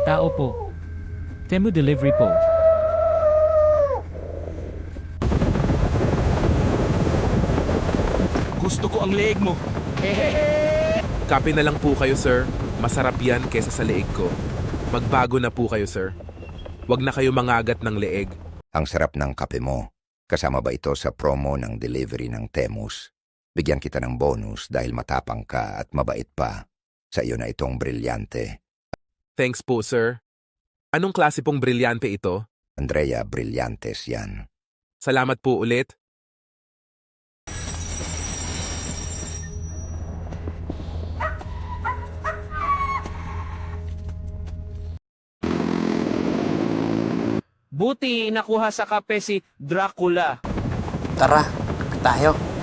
Tao po. Temu delivery po. Gusto ko ang leeg mo. Kape na lang po kayo, sir. Masarap yan kesa sa leeg ko. Magbago na po kayo, sir. Huwag na kayo mangagat ng leeg. Ang sarap ng kape mo. Kasama ba ito sa promo ng delivery ng Temus? Bigyan kita ng bonus dahil matapang ka at mabait pa. Sa iyo na itong brilyante. Thanks po, sir. Anong klase pong brilyante ito? Andrea Brillantes yan. Salamat po ulit. Buti nakuha sa kape si Dracula. Tara, tayo.